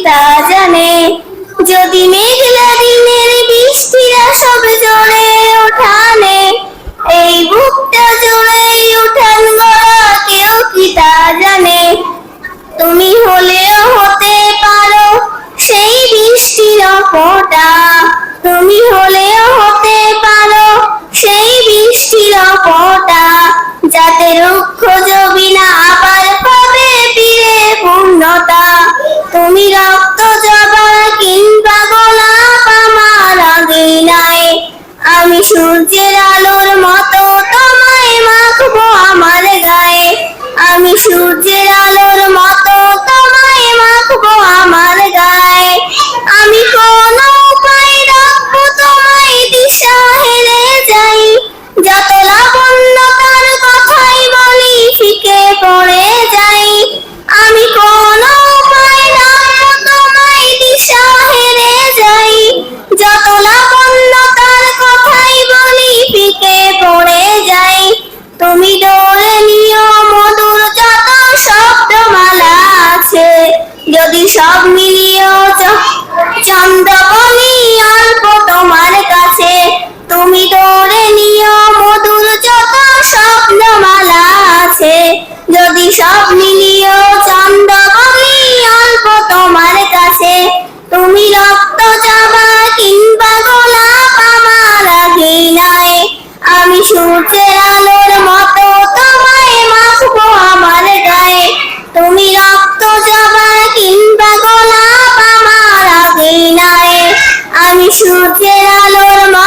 তা জানে। যদি মেঘলা দিনের বৃষ্টিরা সব জোরে ওঠানে, এই বুকটা জুড়েই উঠান গড়া কেউ কি তা জানে। তুমি হলেও হতে পারো সেই বৃষ্টির ফোঁটা, তুমি হলেও হতে পারো সেই বৃষ্টির ফোঁটা, যাতে রুক্ষ জবিনা আবার পাবে ফিরে পূর্ণতা। তুমি রক্ত জবা কিংবা গোলাপ আমার আঙিনায়, আমি সূর্যের আলোর মতো তোমায় মাখবো আমার গায়ে, আমি সূর্যের আলোর মতো তোমায় মাখবো আমার গায়ে। আমি কোন উপায় রাখবো তোমায় দিশা হেরে যাই, যত লাবণ্যতার কথাই বলি ফিকে পড়ে যাই। আমি কোন উপায় রাখবো তোমায় দিশা হেরে যাই, যত লাবণ্যতার কথাই বলি ফিকে পড়ে যাই। তুমি দৌড়ে নিও মধুর যত শব্দমালা আছে, যদি সব মিলিয়েও চন্দ্র বলি অল্প তোমার কাছে। তুমি দৌড়ে নিও মধুর যত শব্দমালা আছে, যদি সব মিলিয়েও চন্দ্র বলি অল্প তোমার কাছে। তুমি রক্ত জবা কিংবা গোলাপ আমার আঙিনায়, আমি সূর্যের আলোর মতো তোমায় মাখবো আমার গায়ে, তুমি রক্ত জবা কিংবা গোলাপ আমার আঙিনায়, আমি সূর্যের আলোর মতো